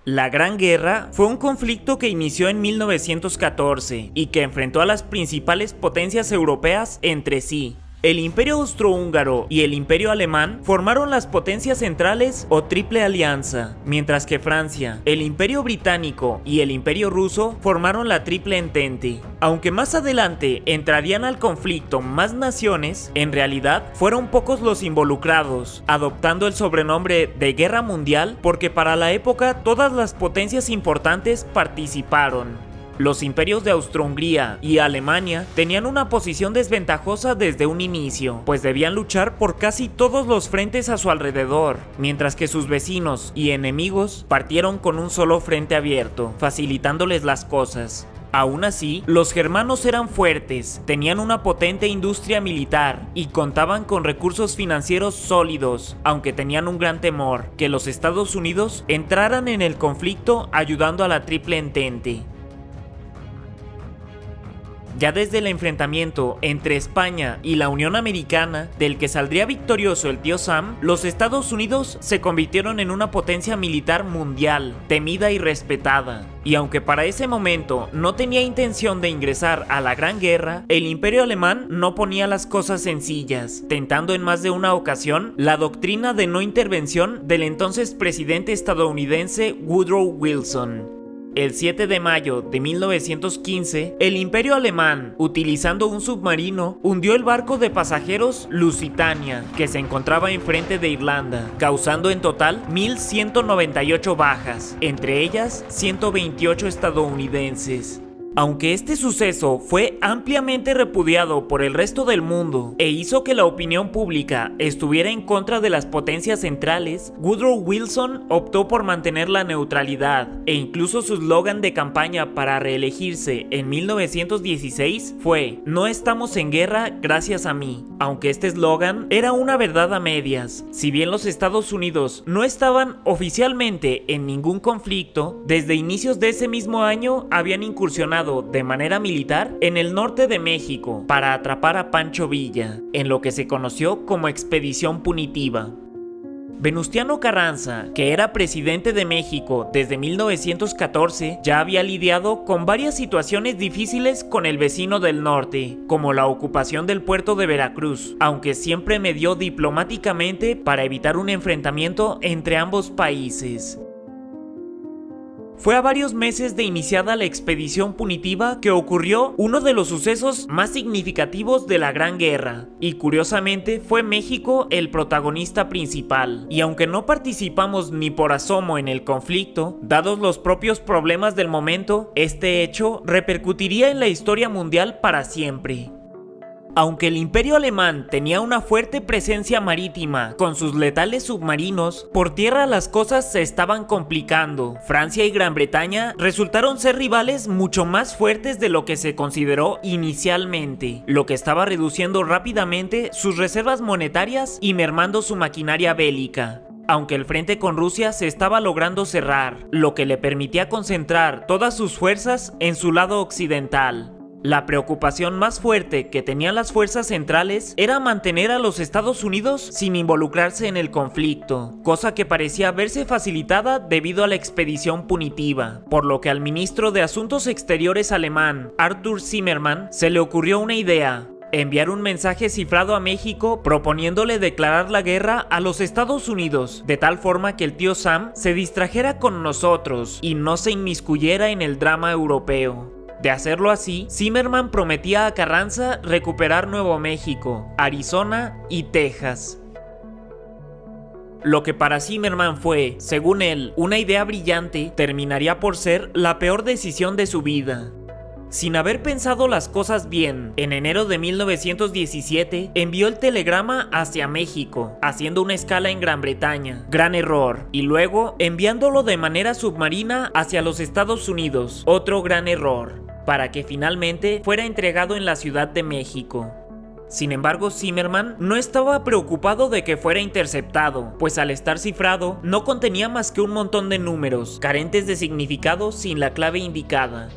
La Gran Guerra fue un conflicto que inició en 1914 y que enfrentó a las principales potencias europeas entre sí. El Imperio Austrohúngaro y el Imperio Alemán formaron las potencias centrales o Triple Alianza, mientras que Francia, el Imperio Británico y el Imperio Ruso formaron la Triple Entente. Aunque más adelante entrarían al conflicto más naciones, en realidad fueron pocos los involucrados, adoptando el sobrenombre de Guerra Mundial porque para la época todas las potencias importantes participaron. Los imperios de Austro-Hungría y Alemania tenían una posición desventajosa desde un inicio, pues debían luchar por casi todos los frentes a su alrededor, mientras que sus vecinos y enemigos partieron con un solo frente abierto, facilitándoles las cosas. Aún así, los germanos eran fuertes, tenían una potente industria militar y contaban con recursos financieros sólidos, aunque tenían un gran temor, que los Estados Unidos entraran en el conflicto ayudando a la Triple Entente. Ya desde el enfrentamiento entre España y la Unión Americana, del que saldría victorioso el tío Sam, los Estados Unidos se convirtieron en una potencia militar mundial, temida y respetada. Y aunque para ese momento no tenía intención de ingresar a la Gran Guerra, el Imperio Alemán no ponía las cosas sencillas, tentando en más de una ocasión la doctrina de no intervención del entonces presidente estadounidense Woodrow Wilson. El 7 de mayo de 1915, el Imperio Alemán, utilizando un submarino, hundió el barco de pasajeros Lusitania, que se encontraba enfrente de Irlanda, causando en total 1.198 bajas, entre ellas 128 estadounidenses. Aunque este suceso fue ampliamente repudiado por el resto del mundo e hizo que la opinión pública estuviera en contra de las potencias centrales, Woodrow Wilson optó por mantener la neutralidad e incluso su eslogan de campaña para reelegirse en 1916 fue "No estamos en guerra gracias a mí". Aunque este eslogan era una verdad a medias, si bien los Estados Unidos no estaban oficialmente en ningún conflicto, desde inicios de ese mismo año habían incursionado de manera militar en el norte de México para atrapar a Pancho Villa, en lo que se conoció como Expedición Punitiva. Venustiano Carranza, que era presidente de México desde 1914, ya había lidiado con varias situaciones difíciles con el vecino del norte, como la ocupación del puerto de Veracruz, aunque siempre medió diplomáticamente para evitar un enfrentamiento entre ambos países. Fue a varios meses de iniciada la expedición punitiva que ocurrió uno de los sucesos más significativos de la Gran Guerra, y curiosamente fue México el protagonista principal. Y aunque no participamos ni por asomo en el conflicto, dados los propios problemas del momento, este hecho repercutiría en la historia mundial para siempre. Aunque el Imperio Alemán tenía una fuerte presencia marítima con sus letales submarinos, por tierra las cosas se estaban complicando. Francia y Gran Bretaña resultaron ser rivales mucho más fuertes de lo que se consideró inicialmente, lo que estaba reduciendo rápidamente sus reservas monetarias y mermando su maquinaria bélica. Aunque el frente con Rusia se estaba logrando cerrar, lo que le permitía concentrar todas sus fuerzas en su lado occidental. La preocupación más fuerte que tenían las fuerzas centrales era mantener a los Estados Unidos sin involucrarse en el conflicto, cosa que parecía verse facilitada debido a la expedición punitiva, por lo que al ministro de Asuntos Exteriores alemán, Arthur Zimmermann, se le ocurrió una idea: enviar un mensaje cifrado a México proponiéndole declarar la guerra a los Estados Unidos, de tal forma que el tío Sam se distrajera con nosotros y no se inmiscuyera en el drama europeo. De hacerlo así, Zimmermann prometía a Carranza recuperar Nuevo México, Arizona y Texas. Lo que para Zimmermann fue, según él, una idea brillante, terminaría por ser la peor decisión de su vida. Sin haber pensado las cosas bien, en enero de 1917 envió el telegrama hacia México, haciendo una escala en Gran Bretaña, gran error, y luego enviándolo de manera submarina hacia los Estados Unidos, otro gran error, para que finalmente fuera entregado en la Ciudad de México. Sin embargo, Zimmermann no estaba preocupado de que fuera interceptado, pues al estar cifrado no contenía más que un montón de números, carentes de significado sin la clave indicada.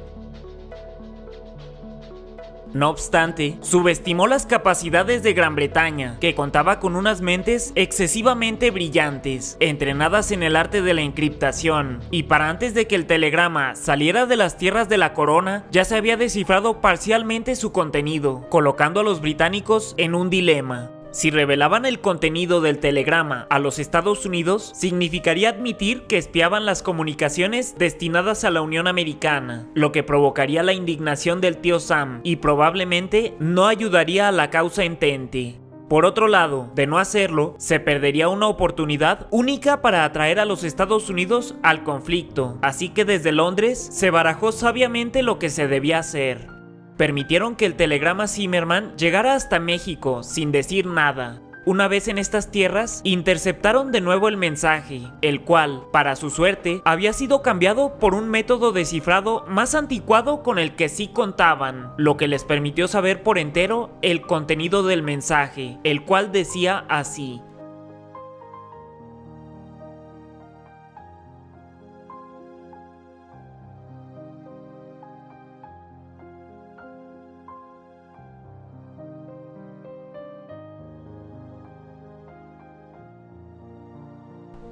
No obstante, subestimó las capacidades de Gran Bretaña, que contaba con unas mentes excesivamente brillantes, entrenadas en el arte de la encriptación, y para antes de que el telegrama saliera de las tierras de la corona, ya se había descifrado parcialmente su contenido, colocando a los británicos en un dilema. Si revelaban el contenido del telegrama a los Estados Unidos, significaría admitir que espiaban las comunicaciones destinadas a la Unión Americana, lo que provocaría la indignación del tío Sam y probablemente no ayudaría a la causa entente. Por otro lado, de no hacerlo, se perdería una oportunidad única para atraer a los Estados Unidos al conflicto, así que desde Londres se barajó sabiamente lo que se debía hacer. Permitieron que el telegrama Zimmerman llegara hasta México sin decir nada. Una vez en estas tierras, interceptaron de nuevo el mensaje, el cual, para su suerte, había sido cambiado por un método de cifrado más anticuado con el que sí contaban, lo que les permitió saber por entero el contenido del mensaje, el cual decía así: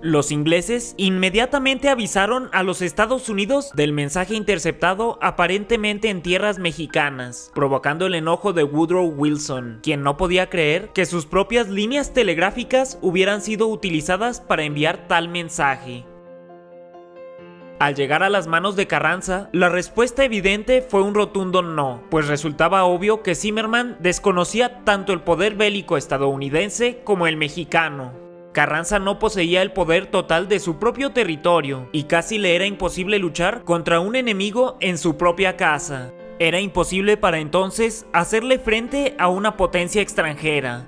Los ingleses inmediatamente avisaron a los Estados Unidos del mensaje interceptado aparentemente en tierras mexicanas, provocando el enojo de Woodrow Wilson, quien no podía creer que sus propias líneas telegráficas hubieran sido utilizadas para enviar tal mensaje. Al llegar a las manos de Carranza, la respuesta evidente fue un rotundo no, pues resultaba obvio que Zimmerman desconocía tanto el poder bélico estadounidense como el mexicano. Carranza no poseía el poder total de su propio territorio y casi le era imposible luchar contra un enemigo en su propia casa. Era imposible para entonces hacerle frente a una potencia extranjera.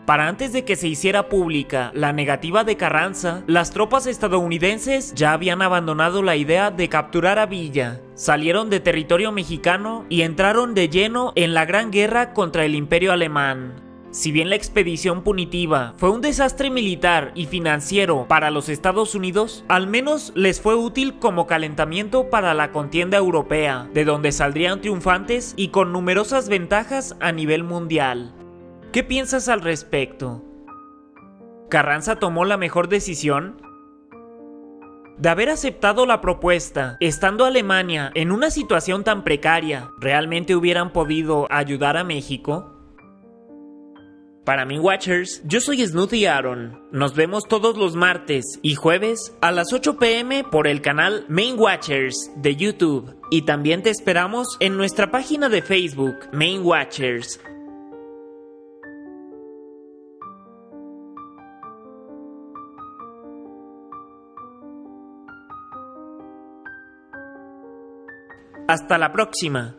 Para antes de que se hiciera pública la negativa de Carranza, las tropas estadounidenses ya habían abandonado la idea de capturar a Villa, salieron de territorio mexicano y entraron de lleno en la gran guerra contra el Imperio Alemán. Si bien la expedición punitiva fue un desastre militar y financiero para los Estados Unidos, al menos les fue útil como calentamiento para la contienda europea, de donde saldrían triunfantes y con numerosas ventajas a nivel mundial. ¿Qué piensas al respecto? ¿Carranza tomó la mejor decisión? De haber aceptado la propuesta, estando Alemania en una situación tan precaria, ¿realmente hubieran podido ayudar a México? Para Main Watchers, yo soy Snooty Aaron. Nos vemos todos los martes y jueves a las 8 p.m. por el canal Main Watchers de YouTube. Y también te esperamos en nuestra página de Facebook, Main Watchers. Hasta la próxima.